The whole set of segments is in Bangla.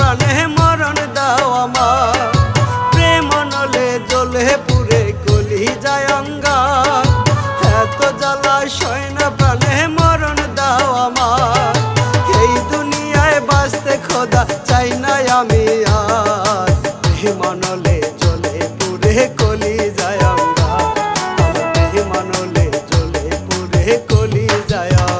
প্রাণে মরণ দাও আমার। প্রেম নলে জ্বলে পুরে কলি যায় অঙ্গার, এত জ্বালা সয় না প্রাণে মরণ দাও আমার। এই দুনিয়ায় বাঁচতে খোদা চাই না আমি আর, প্রেম নলে জ্বলে পুরে কলি যায় অঙ্গার, আমার প্রেম নলে জ্বলে পুরে কলি যায় অঙ্গার।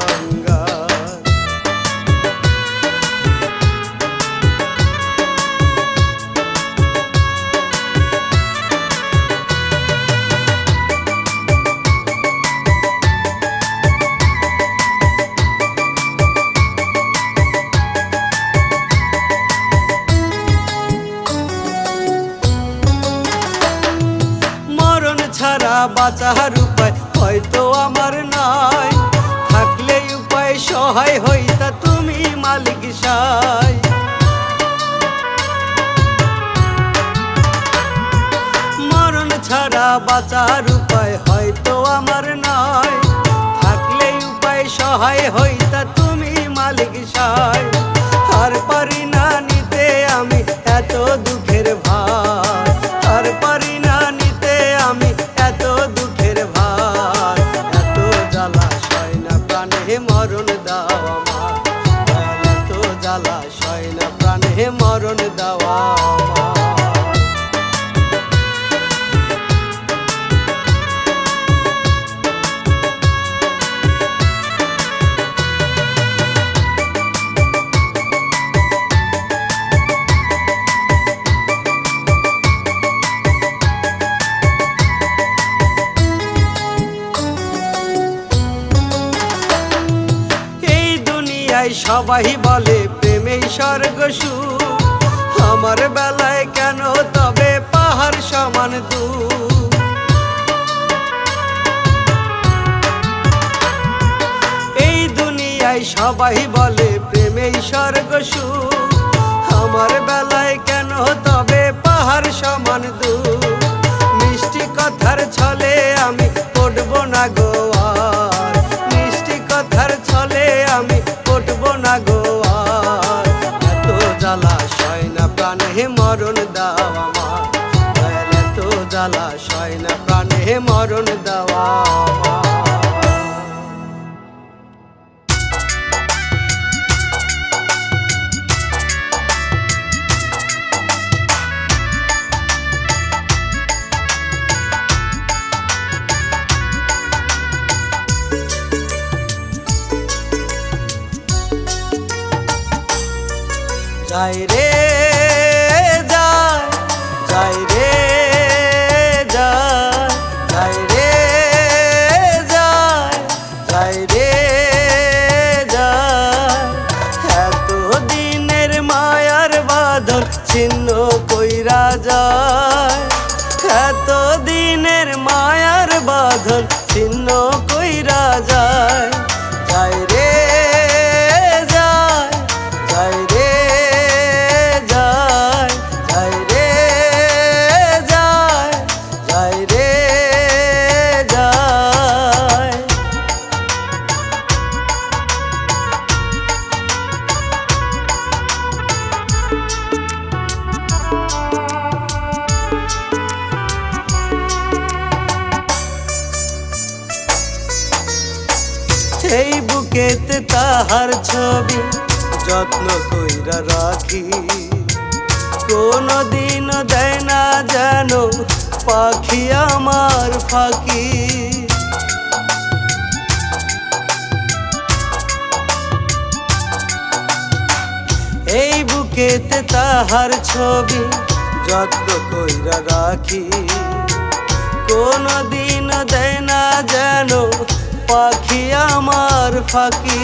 ছাড়া বাঁচার উপায় হয়তো আমার নাই, থাকলে উপায় সহায় হইতা তুমি মালিক সাই। মরণ ছাড়া বাঁচার উপায় হয়তো আমার নাই, থাকলে উপায় সহায় হইতা তুমি মালিক সাই। আর পারি না নিতে আমি এত দুঃখের ভার, আর পারি না নিতে আমি এত দুঃখের ভার। এত জ্বালা সয় না প্রাণে মরণ দাও আমার, এত জ্বালা সয় না প্রাণে মরণ দাও আমার। সবাই বলে প্রেমেই স্বর্গ সুখ, আমার বেলায় কেন তবে পাহাড় সমান দুঃখ। এই দুনিয়ায় সবাই বলে প্রেমেই স্বর্গ সুখ, আমার বেলায় কেন তবে পাহাড় সমান দুঃখ। মিষ্টি কথার ছলে আমি পড়ব না গো আর, মিষ্টি কথার ছলে আমি পড়ব না গো আর। এত জ্বালা সয় না প্রাণে মরণ দাও আমার, এত জ্বালা সয় না প্রাণে মরণ দাও আমার। যাই রে যায়, যাই রে যায়, যাই রে যায়, যাই রে যায়। এত দিনের মায়ার বাঁধন ছিন্ন কইরা যায়, এত দিনের মায়ার বাঁধন ছিন্ন কইরা যায়। যাই রে যায়, যাই রে যায়, যাই রে যায়, যাই রে যায়। এই বুকেতে তাহার ছবি যত্ন কইরা রাখি, কোনদিন দেয় না যেন পাখি আমার ফাঁকি। এই বুকেতে তাহার ছবি যত্ন কইরা রাখি, কোনদিন দেয় না যেন পাখি আমার ফাঁকি।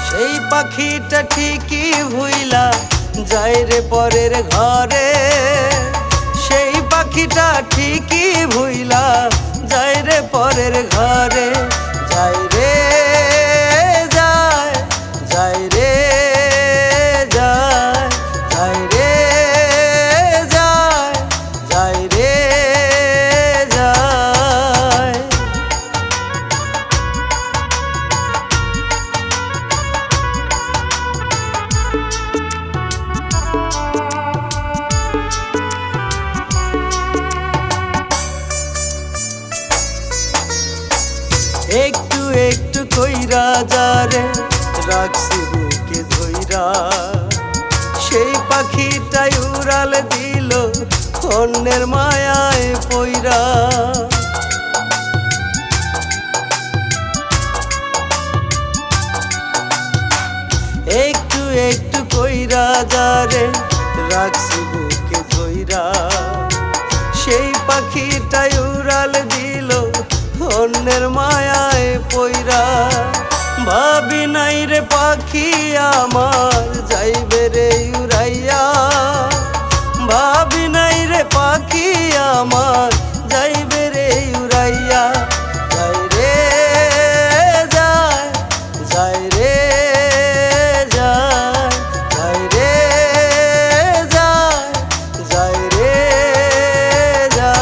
সেই পাখিটা ঠিকই ভুইলা যাই রে পরের ঘরে, সেই পাখিটা ঠিকই ভুইলা যাই রে পরের ঘরে। যাই রে যায়, যাই রে যায়, যাই রে যায়, যাই রে যায়। কইরা যারে রাখছি বুকে ধইরা, সেই পাখিটাই উড়াল দিল অন্যের মায়ায় পইরা। একটু একটু কইরা যারে রাখছি বুকে ধইরা, সেই পাখিটাই উড়াল দিল অন্যের মায়ায় পইরা। ভাবি নাই রে পাখি আমার যাইবে রে উড়াইয়া, ভাবি নাই রে পাখি আমার যাইবে রে উড়াইয়া। যাই রে যায়, যাই রে যায়, যাই রে যায়, যাই রে যায়।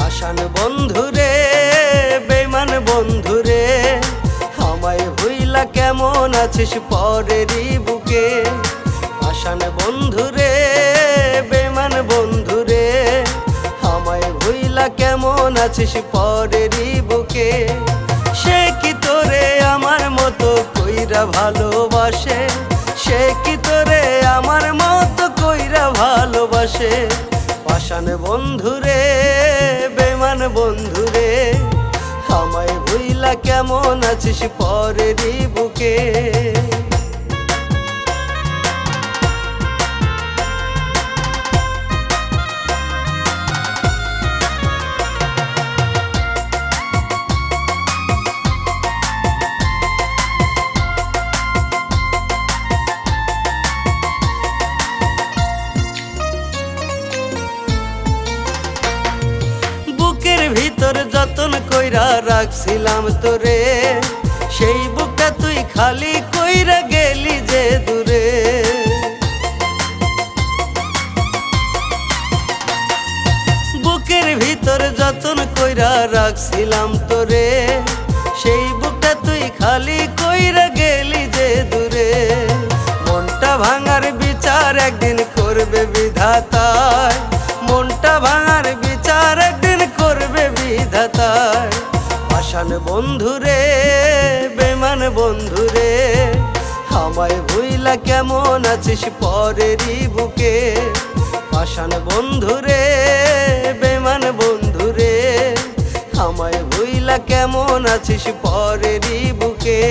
আশান বন্ধুরে বেমান বন্ধুরে, আমায় ভুইলা কেমন আছিস পরেরই বুকে। আশান বন্ধুরে বেমান বন্ধুরে, আমায় ভুইলা কেমন আছিস পরেরই বুকে। সে কি তোরে আমার মতো কইরা ভালোবাসে, সে কি তোরে আমার মতো কইরা ভালোবাসে। পাষাণ বন্ধুরে বেমান বন্ধুরে, আমায় ভুইলা কেমন আছিস পরেরই বুকে। ভিতর যতন কইরা রাখছিলাম তোরে, সেই বুকটা তুই খালি কইরা গেলি যে দূরে। বুকের ভিতর যতন কইরা রাখছিলাম তোরে, সেই বুকটা তুই খালি কইরা গেলি যে দূরে। মনটা ভাঙার বিচার একদিন করবে বিধাতায়, মনটা ভাঙার বিচার একদিন করবে বিধাতায়। পাষাণ বন্ধুরে বেমান বন্ধুরে, আমায় ভুইলা কেমন আছিস পরেরই বুকে। পাষাণ বন্ধুরে বেমান বন্ধুরে, আমায় ভুইলা কেমন আছিস পরেরই বুকে।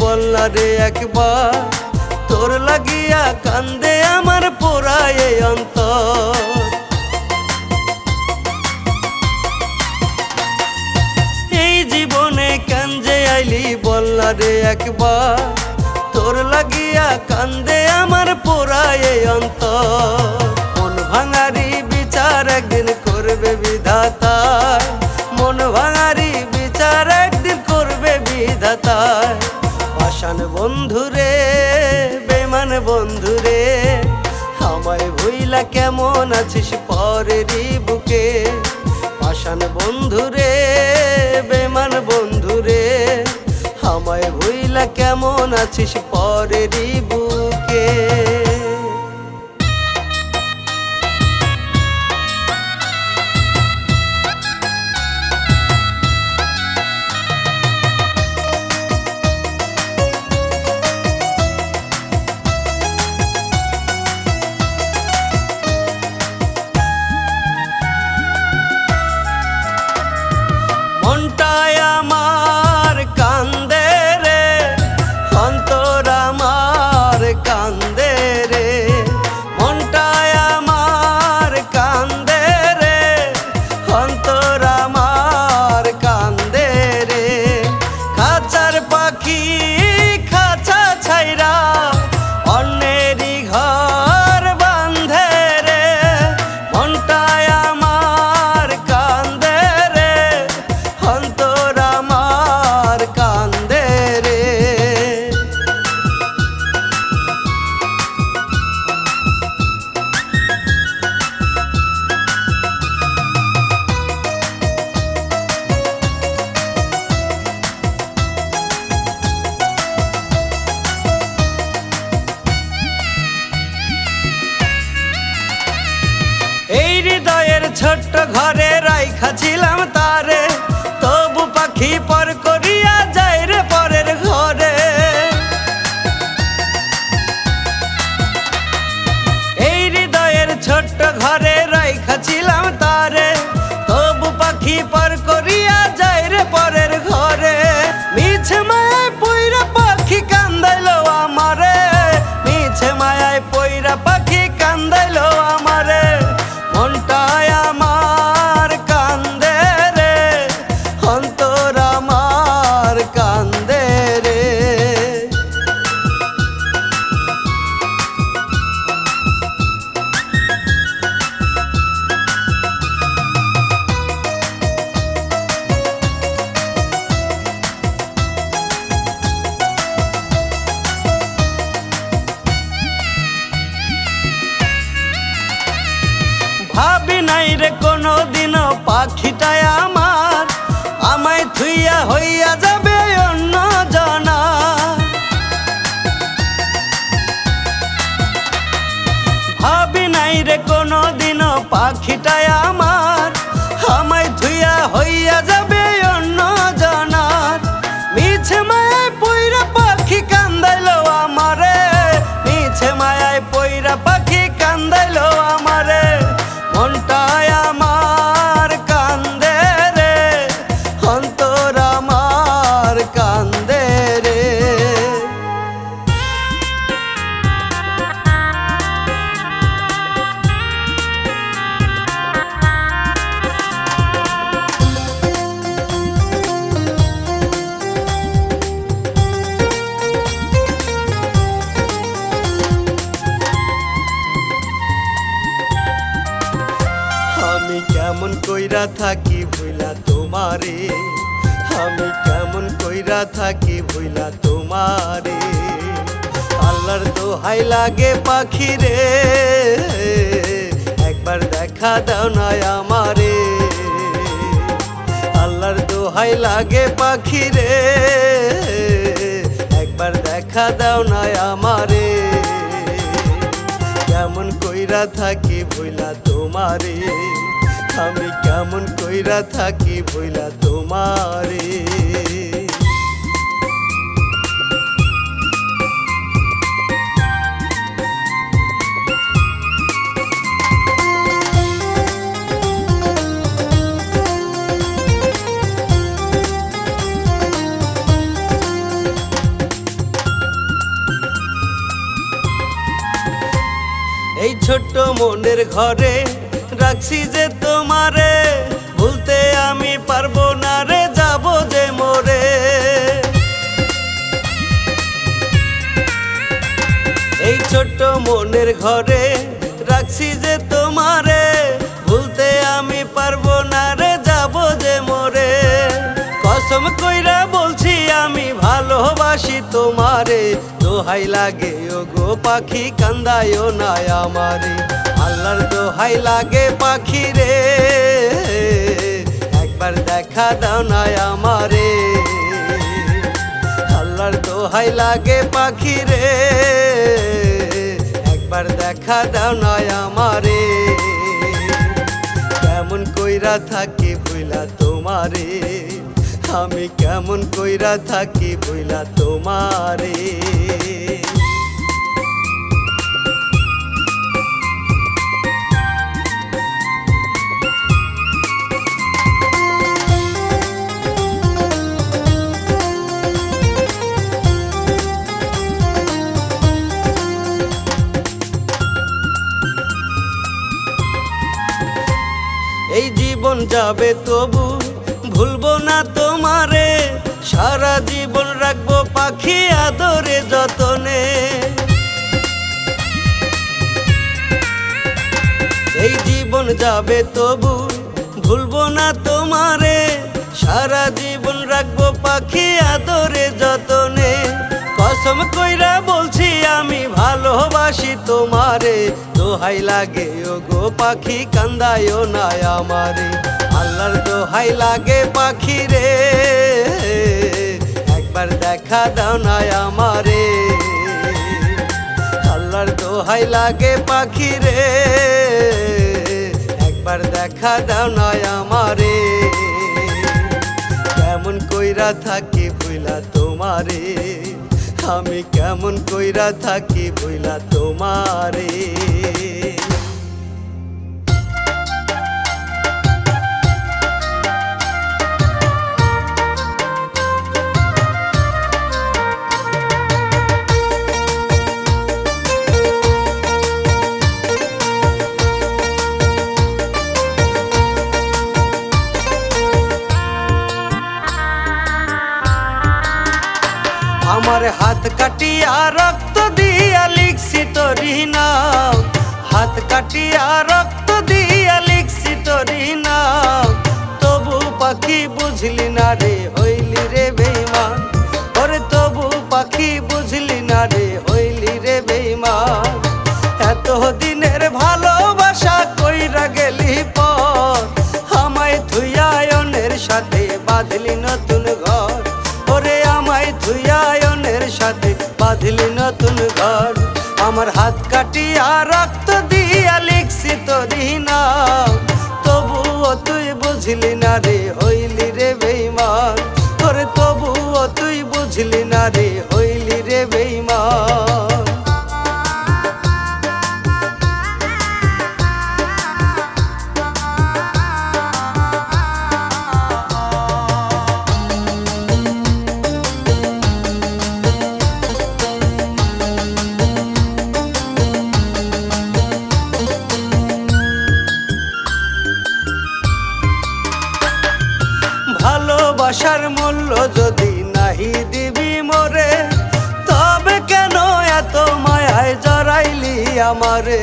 বললা রে একবার তোর লাগিয়া কান্দে আমার পোড়ায় অন্তর। এই জীবনে কেন যে আইলি বললা রে একবার তোর লাগিয়া কান্দে আমার পোড়ায় অন্তর। মন ভাঙারি বিচার একদিন করবে বিধাতায়, মন ভাঙারি বিচার একদিন করবে বিধাতায়। পাষাণ বন্ধুরে বেমান বন্ধুরে, আমায় ভুইলা কেমন আছিস পরেরই বুকে। পাষাণ বন্ধুরে বেমান বন্ধুরে, আমায় ভুইলা কেমন আছিস পরেরই বুকে। কান্দে পাখি খাঁচা ছাইরা অন্যেরই ঘর বাঁধে রে, মনটায় আমার কান্দে রে, অন্তর আমার কান্দে রে। এই হৃদয়ের ছোট্ট ঘরে রাইখা ছিলাম তারে, তবু পাখি পর করিয়া যায় রে পরের ঘরে। এই হৃদয়ের ছোট্ট ঘরে রাইখা ছিলাম তারে, তবু পাখি পর করিয়া যায় রে পরের ঘরে। মিছে মায়ায় পইরা পাখি কান্দাইলো আমারে, মিছে মায়ায় পইরা পাখি কান্দাইলো আমারে, মনটায় আমার কান্দে রে, অন্তর আমার কান্দে রে। ভাবি নাই রে কোনো দিনও পাখিটায় আমার আমায় থুইয়া হইয়া যাবে অন্য জনা। ভাবি নাই রে কোনো দিনও পাখিটায় আমার আমায় থুইয়া হইয়া যাবে অন্য জনার। মিছে মায়ায় পইরা পাখি কান্দাইলো আমারে, মিছে মায়ায় পইরা পাখি কান্দাইলো আমারে, মনটায় আমার কান্দে রে, অন্তর আমার কান্দে রে। আমি কেমন কইরা থাকি ভুইলা তোমারে, আমি কেমন কইরা থাকি ভুইলা তোমারে। আল্লাহর দোহাই লাগে পাখি রে, একবার দেখা দাও না আমারে। আল্লাহর দোহাই লাগে পাখি রে, একবার দেখা দাও না আমারে। কেমন কইরা থাকি ভুইলা তোমারে, আমি কেমন কইরা থাকি ভুইলা তোমারে। এই ছোট্ট মনের ঘরে রাখছি যে তোমারে, ভুলতে আমি পারবো না রে, যাব যে মোরে। এই ছোট্ট মনের ঘরে রাখছি যে তোমারে, ভুলতে আমি পারবো না রে, যাব যে মোরে। কসম কইরা বলছি আমি ভালোবাসি তোমারে, দোহাই লাগে ও গো পাখি কান্দায়ও না আমারে। আল্লাহর দোহাই লাগে পাখি রে, একবার দেখা দাও না আমারে। আল্লাহর দোহাই লাগে পাখি রে, একবার দেখা দাও না আমারে। কেমন কইরা থাকি ভুইলা তোমারে, আমি কেমন কইরা থাকি ভুইলা তোমারে। এই জীবন যাবে তবু ভুলবো না তোমারে, সারা জীবন রাখবো যাবে তবু ভুলবো না তোমারে, সারা জীবন রাখবো পাখি আদরে যতনে। কসম কইরা বলছি আমি ভালোবাসি তোমারে, দোহাই লাগে ও গো পাখি কান্দায়ও না আমারে। আল্লাহর দোহাই লাগে পাখি রে, একবার দেখা দাও না আমারে। আল্লাহর দোহাই লাগে পাখি রে, একবার দেখা দাও না আমারে। কেমন কইরা থাকি ভুইলা তোমারে, আমি কেমন কইরা থাকি ভুইলা তোমারে। আমার হাত কাটিয়া রক্ত দিয়া লিখছি তোরি নাম, হাত কাটিয়া রক্ত দিয়া লিখছি তোরি নাম। তবু পাখি বুঝলি না রে হইলি রে বেঈমান, ওরে তবু পাখি বুঝলি না রে হইলি রে বেঈমান। এত দিনের ভালোবাসা কইরা গেলি পর, আমায় থুইয়া অন্যের সাথে বাঁধলি নতুন ঘর, ওরে আমায় থুইয়া অন্যের সাথে বাঁধলি নতুন ঘর। আমার হাত কাটিয়া রক্ত দিয়া লিখছি তোরি নাম, তবুও তুই বুঝলি না রে হইলি রে বেঈমান, ওরে তবুও তুই বুঝলি না রে হইলি রে বেঈমান। ভালোবাসার মূল্য যদি নাহি দিবি মোরে, তবে কেন এত মায়ায় জড়াইলি আমারে।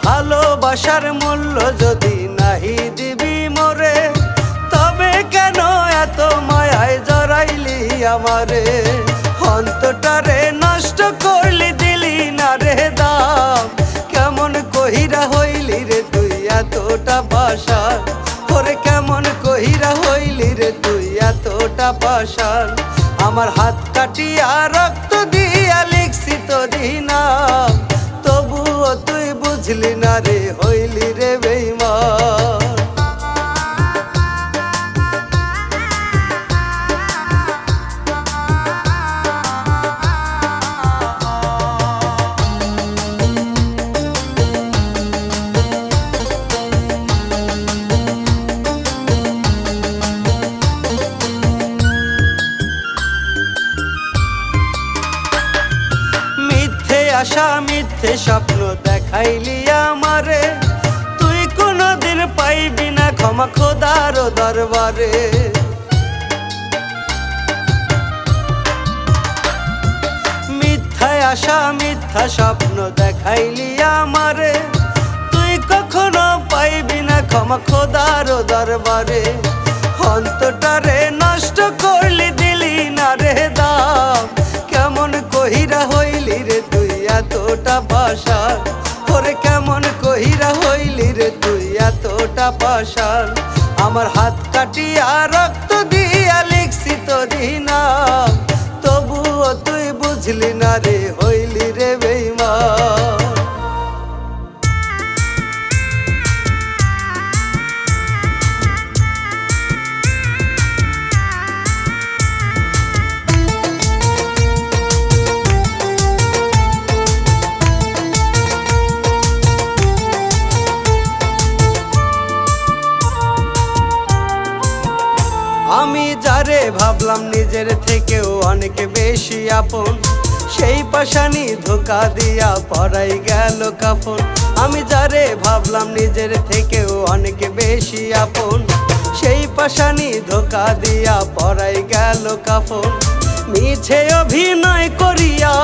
ভালোবাসার মূল্য যদি নাহি দিবি মোরে, তবে কেন এত মায়ায় জড়াইলি আমারে। অন্তরটারে নষ্ট করলি দিলি না রে দাম, কেমন কহিরা হইলি রে তুই এতটা পাষাণ, ওরে কেমন কহিরা হইলি রে তুই এতটা পাষাণ। আমার হাত কাটিয়া রক্ত দিয়া লিখছি তোরি নাম, তবুও তুই বুঝলি না রে হইলি রে বেঈমান। আশা মিথ্যে স্বপ্ন দেখাইলি আমারে, তুই কোনদিন পাইবি না ক্ষমা খোদার দরবারে। মিথ্যা আশা মিথ্যা স্বপ্ন দেখাইলি আমারে, তুই কখনো পাইবি না ক্ষমা খোদার দরবারে। অন্তরটারে নষ্ট করলি দিলি না রে দাম, কেমন কহিরা হইলি রে তুই এতটা পাষাণ, ওরে কেমন কহিরা হইলি রে তুই এতটা পাষাণ। আমার হাত কাটিয়া রক্ত দিয়া লিখছি তোরি নাম, তবুও তুই বুঝলি না রে হইলি রে বেঈমান। আমি যারে ভাবলাম নিজের থেকেও অনেক বেশি আপন, সেই পাশানি ধোকা দিয়া পরাই গেল কাফন। আমি যারে ভাবলাম নিজের থেকেও অনেক বেশি আপন, সেই পাশানি ধোকা দিয়া পরাই গেল কাফন। মিছে অভিনয় করিয়া,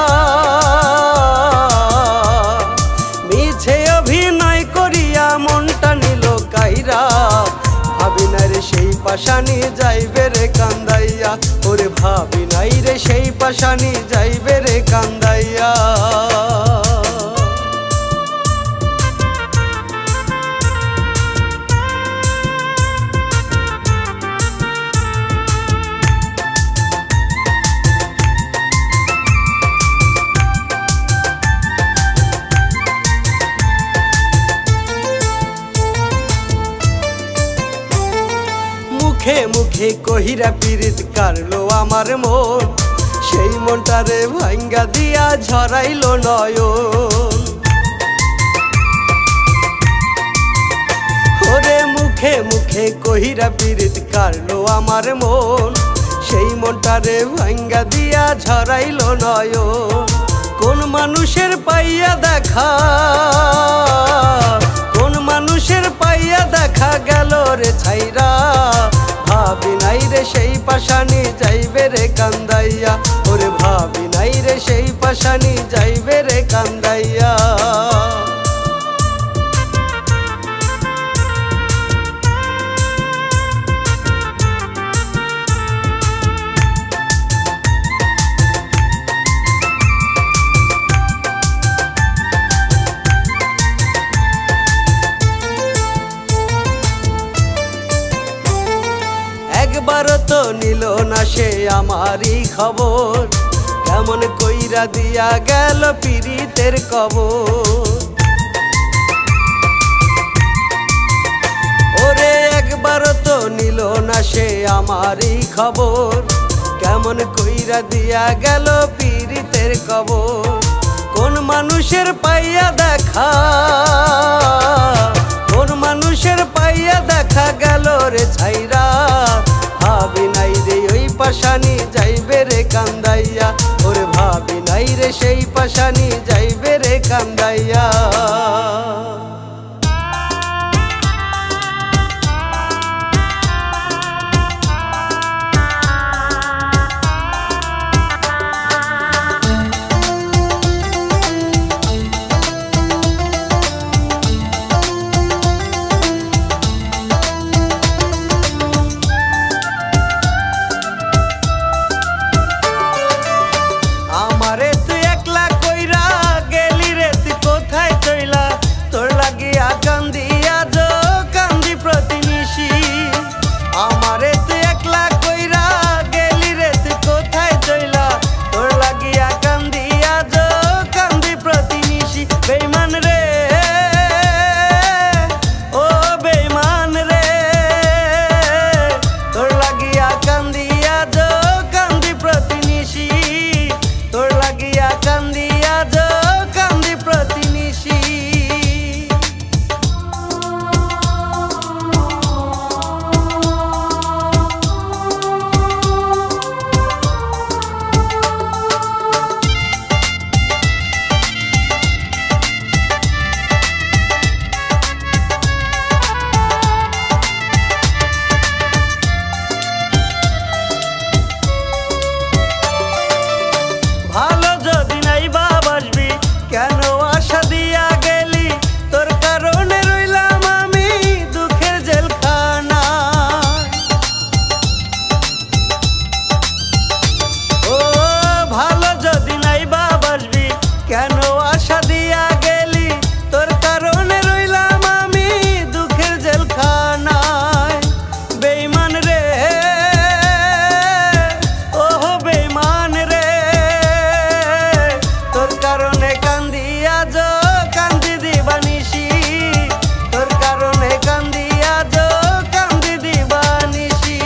মিছে অভিনয় করিয়া মনটা নিল কাইরা। ভাবি নাই রে সেই পাশানি যাইবে রে কান্দাইয়া, ওরে ভাবি নাই রে সেই পাশানি যাইবে রে কান্দাইয়া। মুখে মুখে কহিরা পীড়িত কারলো আমার মন, সেই মনটারে ভাঙ্গা দিয়া ঝরাইলো নয়ন। ওরে মুখে মুখে কহিরা পীড়িত কারলো আমার মন, সেই মনটারে ভাঙ্গা দিয়া ঝরাইলো নয়ন। কোন মানুষের পাইয়া দেখা, কোন মানুষের পাইয়া দেখা গেল রে ছাইরা। ভাবি নাই রে সেই পাশানি যাইবে রে কান্দাইয়া, ওরে ভাবি নাই রে সেই পাশানি যাইবে রে কান্দাইয়া। একবারও তো নিল না সে আমারই খবর, কেমন কইরা দিয়া গেল পীড়িতের কবর। ওরে একবারও তো নিল না সে আমারই খবর, কেমন কইরা দিয়া গেল পীড়িতের কবর। কোন মানুষের পাইয়া দেখা, কোন মানুষের পাইয়া দেখা গেল রে ছাইরা। ভাবি নাই রে ওই পাশানি যাইবে রে কান্দাইয়া, ওরে ভাবি নাই রে সেই পাশানি যাইবে রে কান্দাইয়া। আমারে তুই একলা কইরা গেলি রে তুই কোথায় চইলা, তোর লাগিয়া কান্দিয়া যো কান্দি প্রতিনিশি। আমারে তুই একলা কইরা গেলি রে তুই কোথায় চইলা, তোর লাগিয়া কান্দিয়া যো কান্দি প্রতিনিশি। বেঈমান রে ও বেঈমান রে, তোর লাগিয়া কান্দিয়া যো কান্দি প্রতিনিশি, তোর লাগিয়া কান্দিয়া যো কান্দি প্রতিনিশি। ভালো যদি নাই বাসবি কেন আশা দিয়া গেলি, তোর কারণে রইলাম আমি দুঃখের জেলখানা। ও ভালো যদি নাই বাসবি কেন আশা দিয়া গেলি, তোর কারণে রইলাম আমি দুঃখের জেলখানায়। বেঈমান রে ও বেঈমান রে, তোর কারণে কান্দিয়া যো কান্দি দিবানিশি, তোর কারণে কান্দিয়া যো কান্দি দিবানিশি।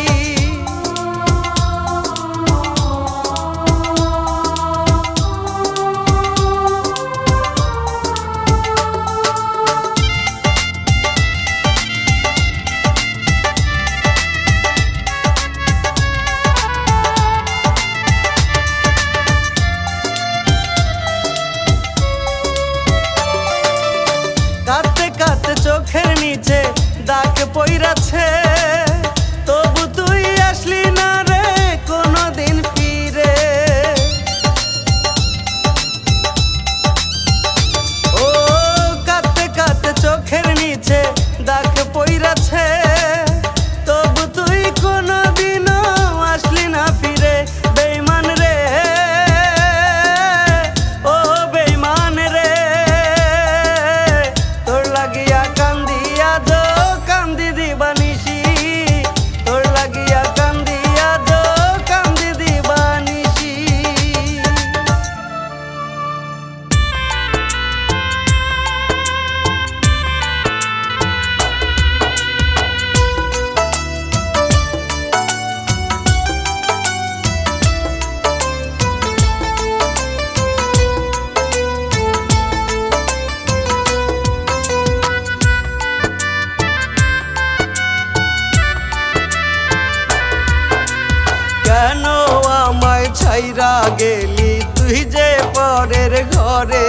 ছাইরা গেলি তুই যে পরের ঘরে,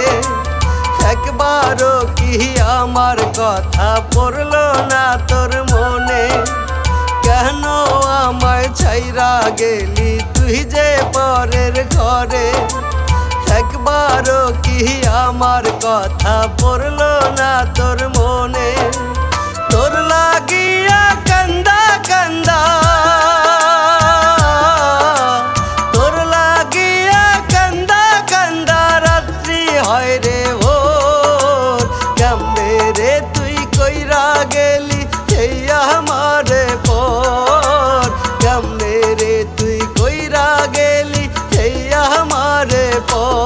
একবারও কি আমার কথা পড়লো না তোর মনে? কেন আমায় ছাইরা গেলি তুই যে পরের ঘরে, একবারও কি আমার কথা পড়লো না তোর মনে? তোর লাগিয়া কান্দা কান্দা, তোর লাগিয়া কান্দা কান্দা রাত্রি হয় রে ভোর। কেমনে রে তুই কইরা গেলি এই আমারে পর, কেমনে রে তুই কইরা গেলি এই আমারে পর।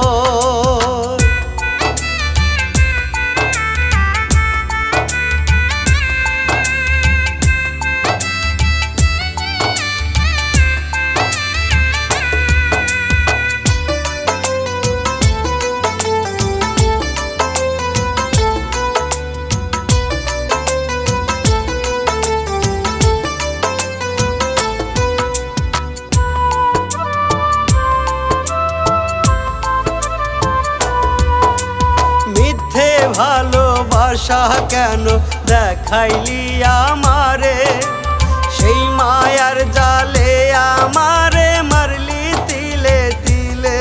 ভালোবাসা কেন দেখাইলি আমারে, সেই মায়ার জালে আমারে মারলি তিলে তিলে।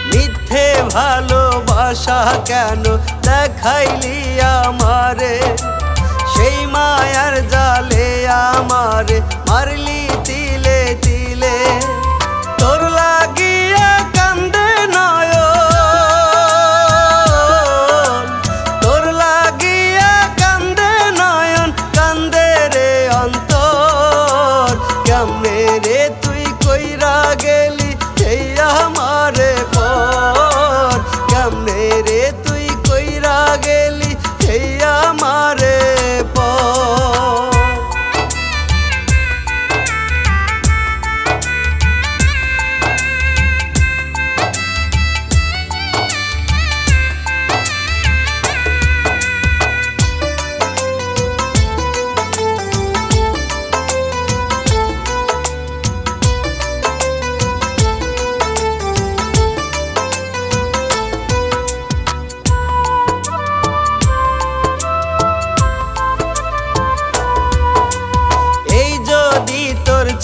মিথ্যে ভালোবাসা কেন দেখাইলি আমারে, সেই মায়ার জালে আমারে মারলি তিলে তিলে। তোর লাগিয়া কান্দে নয়ন, তোর লাগিয়া কান্দে নয়ন, কান্দে রে অন্তর। কেমনে রে তুই কইরা গেলি এই আমারে পর, কেমনে রে তুই কইরা গেলি এই আমারে পর।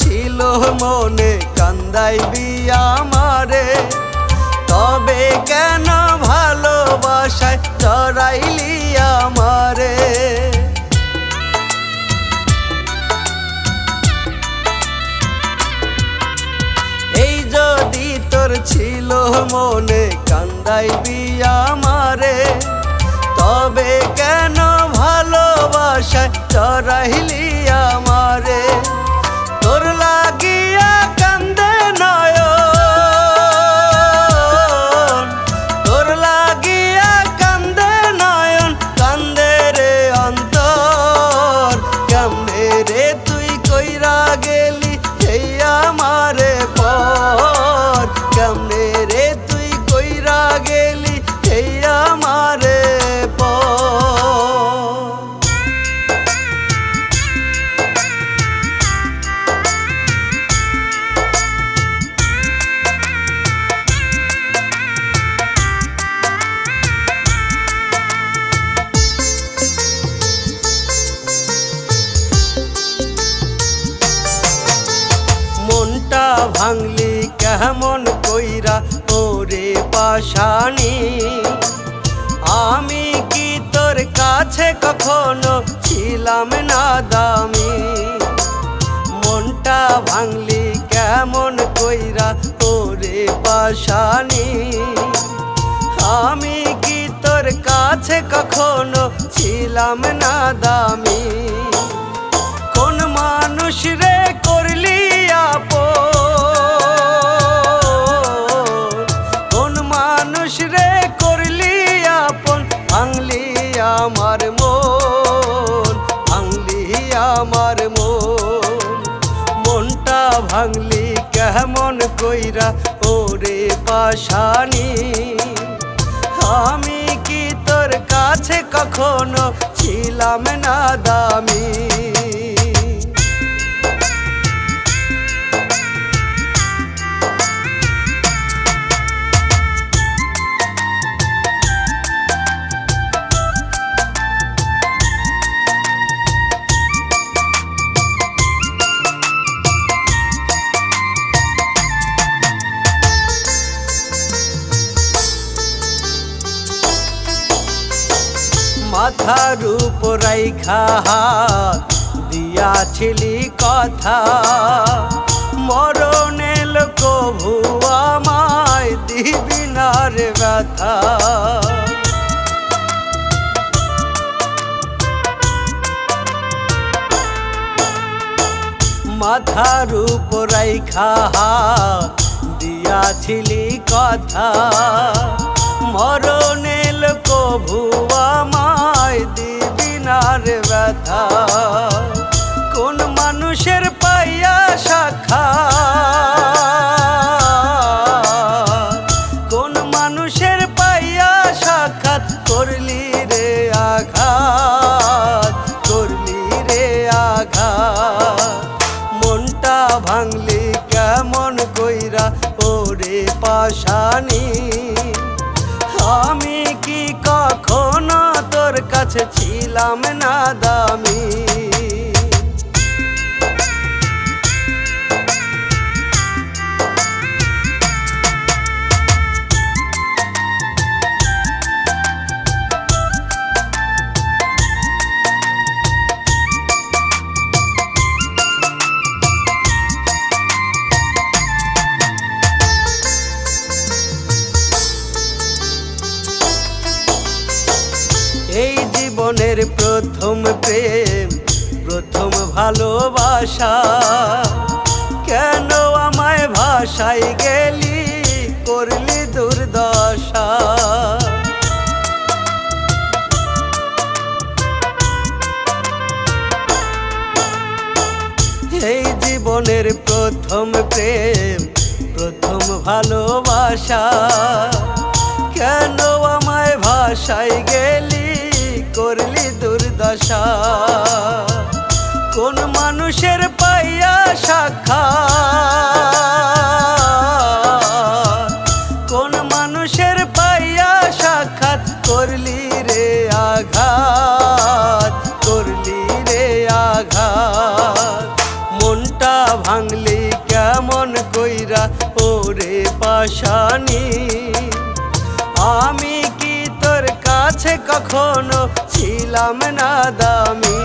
ছিল মনে কান্দাইবি আমারে, তবে কেন ভালোবাসায় জড়াইলি আমারে? এই যদি তোর ছিল মনে কান্দাইবি আমারে, তবে কেন ভালোবাসায় জড়াইলি আমারে? তোর লাগিয়া কান্দে নয়ন, তোর লাগিয়া কান্দে নয়ন, কান্দে রে অন্তর। কেমনে রে তুই কইরা গেলি এই আমারে পর, কেমনে রে তুই কইরা গেলি এই আমারে পর। মনটা ভাঙলি কেমন কইরা ওরে পাশানি, আমি কি তোর কাছে কখনো ছিলাম না দামি? মনটা ভাঙলি কেমন কইরা ওরে পাশানি, আমি কি তোর কাছে কখনো ছিলাম না দামি? কোন মানুষ রে করলি আপন, কোন মানুষ রে করলি আপন, ভাঙলি আমার মন, ভাঙলি আমার মন। মনটা ভাঙলি কেমন কইরা ওরে পাশানি, আমি কি তোর কাছে কখনো ছিলাম না দামি? মাথার উপর রাইখা হাত দিয়াছিলি কথা, মরণে লোক ভুয়ামায় দিবি না রে ব্যথা। মাথার উপর রাইখা হাত দিয়াছিলি কথা, মরণে লোক ভুয়ামায় দিবি না রে ব্যথা। কোন মানুষের পাইয়া সাক্ষাৎ, কোন মানুষের পাইয়া সাক্ষাৎ করলি রে আঘাত, করলি রে আঘাত। মনটা ভাঙলি কেমন কইরা ওরে পাশানি, আমি কি কখনো তোর কাছে ছিলাম না দামি। এই জীবনের প্রথম প্রেম, প্রথম ভালোবাসা, কেন আমায় ভাসাই গেলি, করলি দুর্দশা। এই জীবনের প্রথম প্রেম, প্রথম ভালোবাসা, কেন আমায় ভাসাই গেলি, করলি দুর্দশা। কোন মানুষের পাইয়া সাক্ষাৎ, কোন মানুষের পাইয়া সাক্ষাৎ করলি রে আঘাত, করলি রে আঘাত। মনটা ভাঙলি কেমন কইরা ওরে পাশানি, আমি কি তোর কাছে কখনো ছিলাম না দামি।